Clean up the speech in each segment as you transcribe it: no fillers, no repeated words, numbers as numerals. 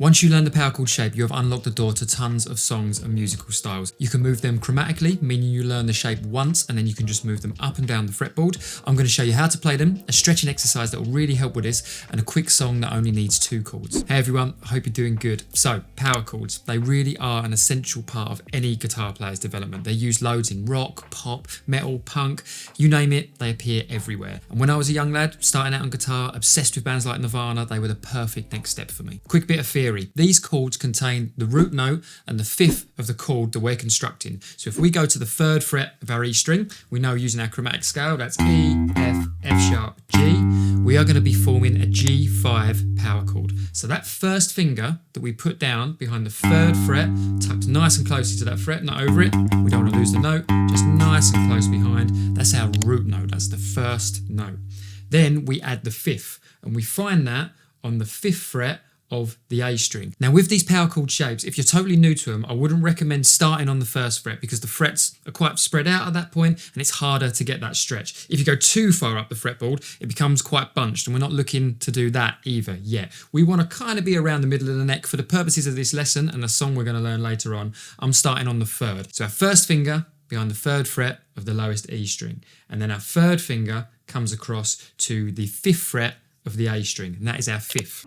Once you learn the power chord shape, you have unlocked the door to tons of songs and musical styles. You can move them chromatically, meaning you learn the shape once and then you can just move them up and down the fretboard. I'm going to show you how to play them, a stretching exercise that will really help with this, and a quick song that only needs 2 chords. Hey everyone, I hope you're doing good. So, power chords, they really are an essential part of any guitar player's development. They're used loads in rock, pop, metal, punk, you name it, they appear everywhere. And when I was a young lad, starting out on guitar, obsessed with bands like Nirvana, they were the perfect next step for me. Quick bit of theory. These chords contain the root note and the 5th of the chord that we're constructing. So if we go to the 3rd fret of our E string, we know using our chromatic scale, that's E, F, F sharp, G, we are going to be forming a G5 power chord. So that first finger that we put down behind the 3rd fret, tucked nice and closely to that fret, not over it, we don't want to lose the note, just nice and close behind, that's our root note, that's the first note. Then we add the 5th, and we find that on the 5th fret of the A string. Now with these power chord shapes, if you're totally new to them, I wouldn't recommend starting on the 1st fret because the frets are quite spread out at that point and it's harder to get that stretch. If you go too far up the fretboard, it becomes quite bunched, and we're not looking to do that either yet. We want to kind of be around the middle of the neck for the purposes of this lesson and the song we're going to learn later on. I'm starting on the 3rd. So our first finger behind the 3rd fret of the lowest E string, and then our 3rd finger comes across to the 5th fret of the A string, and that is our 5th.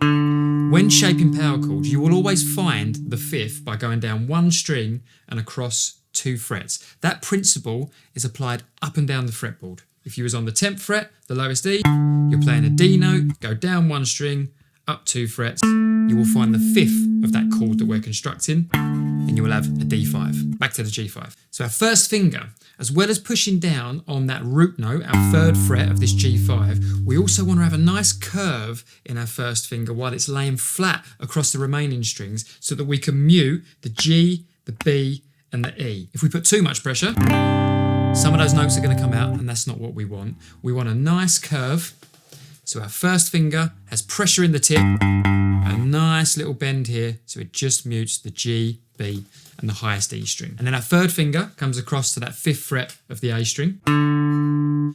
When shaping power chords, you will always find the 5th by going down 1 string and across 2 frets. That principle is applied up and down the fretboard. If you was on the 10th fret, the lowest E, you're playing a D note, go down 1 string, up 2 frets, you will find the 5th of that chord that we're constructing, and you will have a D5. Back to the G5. So our first finger, as well as pushing down on that root note, our 3rd fret of this G5, we also want to have a nice curve in our first finger while it's laying flat across the remaining strings so that we can mute the G, the B, and the E. If we put too much pressure, some of those notes are going to come out, and that's not what we want. We want a nice curve, so our first finger has pressure in the tip, a nice little bend here, so it just mutes the G, B, and the highest E string. And then our 3rd finger comes across to that 5th fret of the A string.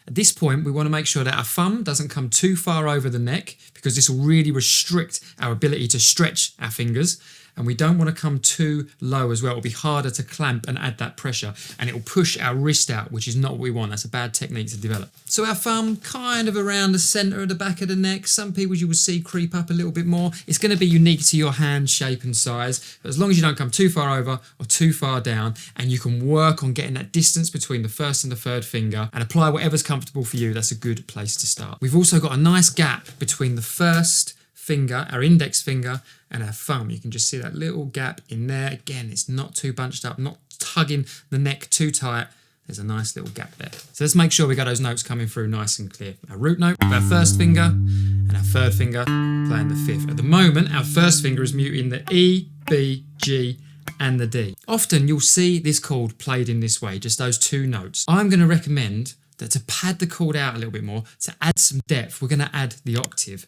At this point, we want to make sure that our thumb doesn't come too far over the neck because this will really restrict our ability to stretch our fingers. And we don't want to come too low as well. It'll be harder to clamp and add that pressure, and it'll push our wrist out, which is not what we want. That's a bad technique to develop. So our thumb kind of around the center of the back of the neck. Some people you will see creep up a little bit more. It's going to be unique to your hand shape and size, but as long as you don't come too far over or too far down, and you can work on getting that distance between the 1st and the 3rd finger and apply whatever's comfortable for you, that's a good place to start. We've also got a nice gap between the 1st finger, our index finger, and our thumb. You can just see that little gap in there. Again, it's not too bunched up, not tugging the neck too tight. There's a nice little gap there. So let's make sure we got those notes coming through nice and clear. Our root note, our 1st finger, and our 3rd finger playing the 5th. At the moment, our 1st finger is muting the E, B, G, and the D. Often you'll see this chord played in this way, just those 2 notes. I'm going to recommend that to pad the chord out a little bit more, to add some depth, we're going to add the octave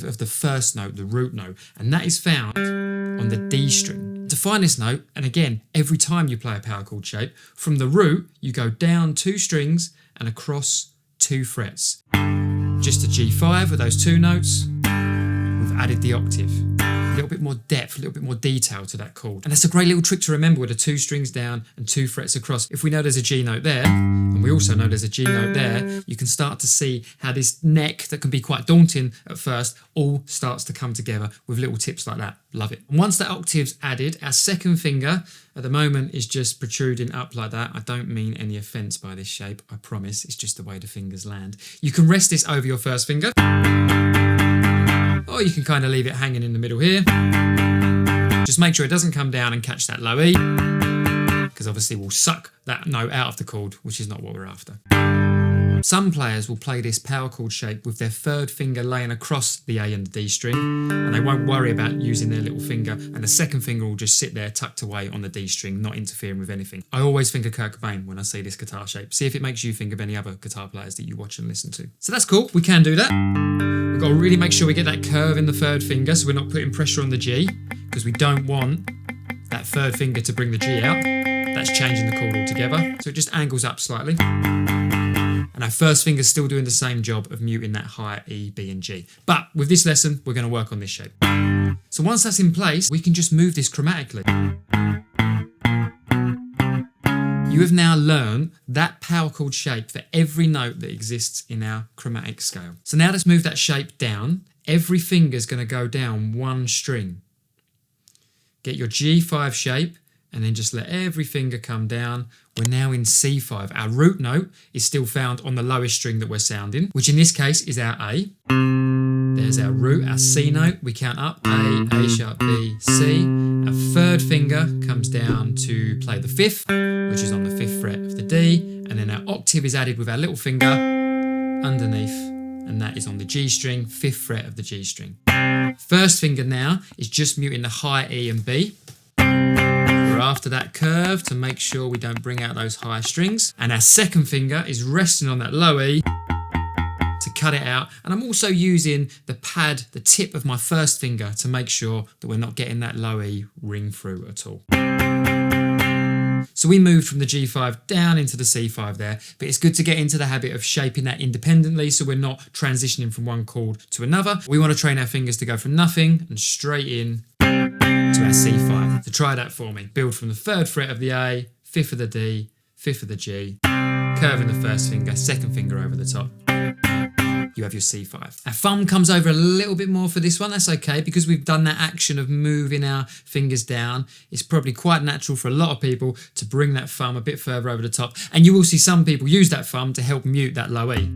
of the 1st note, the root note, and that is found on the D string. To find this note, and again, every time you play a power chord shape, from the root, you go down 2 strings and across 2 frets. Just a G5 with those 2 notes, we've added the octave. A little bit more depth, a little bit more detail to that chord. And that's a great little trick to remember with the 2 strings down and 2 frets across. If we know there's a G note there, and we also know there's a G note there, you can start to see how this neck that can be quite daunting at first all starts to come together with little tips like that. Love it. And once that octave's added, our 2nd finger at the moment is just protruding up like that. I don't mean any offense by this shape, I promise. It's just the way the fingers land. You can rest this over your 1st finger, or you can kind of leave it hanging in the middle here. Just make sure it doesn't come down and catch that low E, because obviously we'll suck that note out of the chord, which is not what we're after. Some players will play this power chord shape with their 3rd finger laying across the A and the D string, and they won't worry about using their little finger, and the 2nd finger will just sit there tucked away on the D string, not interfering with anything. I always think of Kurt Cobain when I see this guitar shape. See if it makes you think of any other guitar players that you watch and listen to. So that's cool, we can do that. We've got to really make sure we get that curve in the 3rd finger so we're not putting pressure on the G, because we don't want that 3rd finger to bring the G out. That's changing the chord altogether. So it just angles up slightly. And our 1st finger's still doing the same job of muting that higher E, B, and G. But with this lesson, we're going to work on this shape. So once that's in place, we can just move this chromatically. You have now learned that power chord shape for every note that exists in our chromatic scale. So now let's move that shape down. Every finger is going to go down one string. Get your G5 shape and then just let every finger come down. We're now in C5. Our root note is still found on the lowest string that we're sounding, which in this case is our A. There's our root, our C note. We count up A sharp, B, C. Our third finger comes down to play the fifth, which is on the 5th fret of the D. And then our octave is added with our little finger underneath, and that is on the G string, 5th fret of the G string. First finger now is just muting the high E and B. We're after that curve to make sure we don't bring out those high strings. And our second finger is resting on that low E to cut it out. And I'm also using the pad, the tip of my first finger, to make sure that we're not getting that low E ring through at all. So we moved from the G5 down into the C5 there, but it's good to get into the habit of shaping that independently so we're not transitioning from one chord to another. We want to train our fingers to go from nothing and straight in to our C5. So try that for me. Build from the 3rd fret of the A, 5th of the D, 5th of the G, curve in the first finger, second finger over the top. You have your C5. Our thumb comes over a little bit more for this one. That's okay, because we've done that action of moving our fingers down. It's probably quite natural for a lot of people to bring that thumb a bit further over the top. And you will see some people use that thumb to help mute that low E,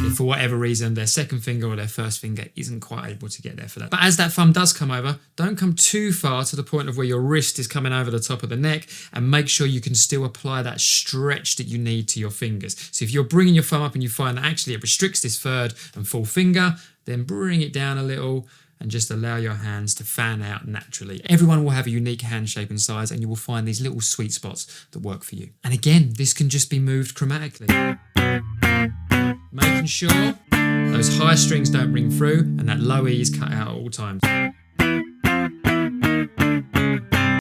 if for whatever reason their second finger or their first finger isn't quite able to get there for that. But as that thumb does come over, don't come too far to the point of where your wrist is coming over the top of the neck, and make sure you can still apply that stretch that you need to your fingers. So if you're bringing your thumb up and you find that actually it restricts this 3rd and 4th finger, then bring it down a little and just allow your hands to fan out naturally. Everyone will have a unique hand shape and size, and you will find these little sweet spots that work for you. And again, this can just be moved chromatically, making sure those high strings don't ring through and that low E is cut out at all times.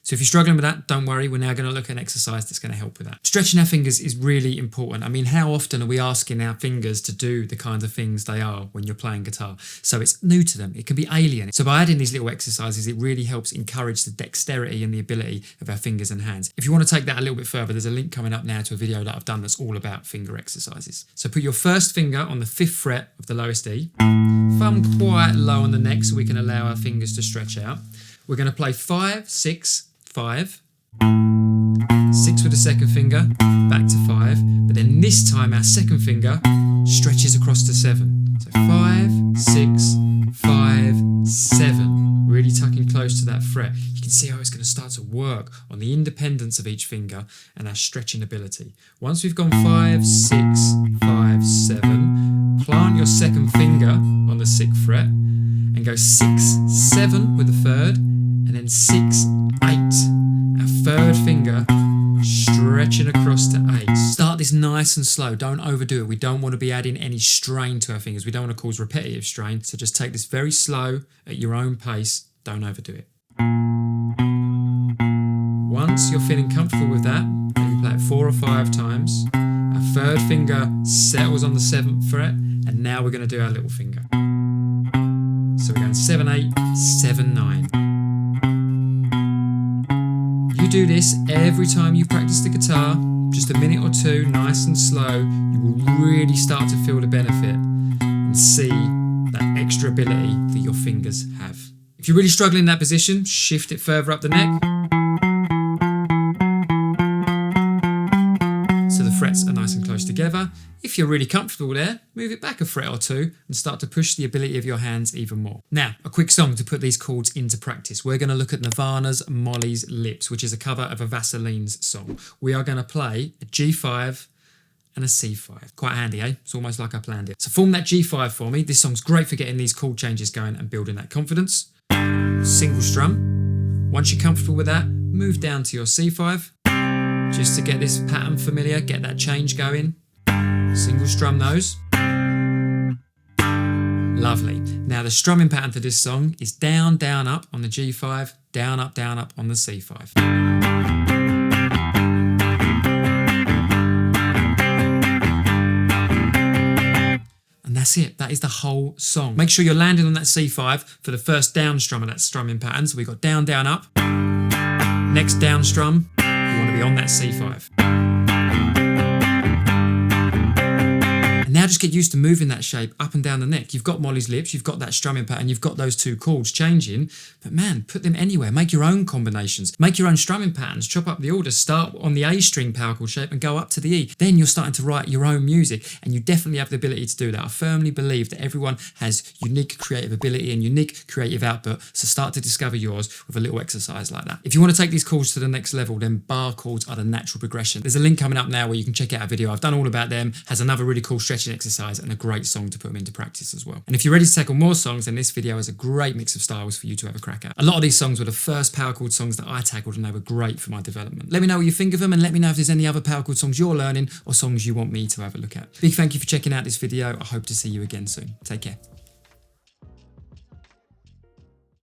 So if you're struggling with that, don't worry. We're now going to look at an exercise that's going to help with that. Stretching our fingers is really important. I mean, how often are we asking our fingers to do the kinds of things they are when you're playing guitar? So it's new to them. It can be alien. So by adding these little exercises, it really helps encourage the dexterity and the ability of our fingers and hands. If you want to take that a little bit further, there's a link coming up now to a video that I've done that's all about finger exercises. So put your first finger on the 5th fret of the lowest E, thumb quite low on the neck so we can allow our fingers to stretch out. We're going to play 5, 6, 5, 6 with the second finger, back to 5, but then this time our second finger stretches across to 7. So 5, 6, 5, 7, really tucking close to that fret. You can see how it's going to start to work on the independence of each finger and our stretching ability. Once we've gone 5, 6, 5, 7, plant your second finger on the 6th fret and go 6, 7 with the 3rd, and then 6, 8. Our 3rd finger stretching across to 8. Start this nice and slow. Don't overdo it. We don't want to be adding any strain to our fingers. We don't want to cause repetitive strain. So just take this very slow at your own pace. Don't overdo it. Once you're feeling comfortable with that, maybe play it 4 or 5 times. Our 3rd finger settles on the 7th fret, and now we're going to do our little finger. So we're going 7, 8, 7, 9. You do this every time you practice the guitar, just a minute or two, nice and slow. You will really start to feel the benefit and see that extra ability that your fingers have. If you're really struggling in that position, shift it further up the neck so the frets are nice and close together. If you're really comfortable there, move it back a fret or two and start to push the ability of your hands even more. Now, a quick song to put these chords into practice. We're going to look at Nirvana's Molly's Lips, which is a cover of a Vaseline's song. We are going to play a G5 and a C5. Quite handy, eh? It's almost like I planned it. So form that G5 for me. This song's great for getting these chord changes going and building that confidence. Single strum. Once you're comfortable with that, move down to your C5 just to get this pattern familiar, get that change going. Single strum those. Lovely. Now the strumming pattern for this song is down, down, up on the G5, down, up on the C5. And that's it. That is the whole song. Make sure you're landing on that C5 for the first down strum of that strumming pattern. So we got down, down, up. Next down strum, you want to be on that C5. And now just get used to moving that shape up and down the neck. You've got Molly's lips, you've got that strumming pattern, you've got those two chords changing, but man, put them anywhere. Make your own combinations, make your own strumming patterns, chop up the order, start on the A string power chord shape and go up to the E. Then you're starting to write your own music, and you definitely have the ability to do that. I firmly believe that everyone has unique creative ability and unique creative output, so start to discover yours with a little exercise like that. If you want to take these chords to the next level, then bar chords are the natural progression. There's a link coming up now where you can check out a video I've done all about them, has another really cool stretching exercise and a great song to put them into practice as well. And if you're ready to tackle more songs, then this video has a great mix of styles for you to have a crack at. A lot of these songs were the first power chord songs that I tackled, and they were great for my development. Let me know what you think of them, and let me know if there's any other power chord songs you're learning or songs you want me to have a look at. Big thank you for checking out this video. I hope to see you again soon. Take care.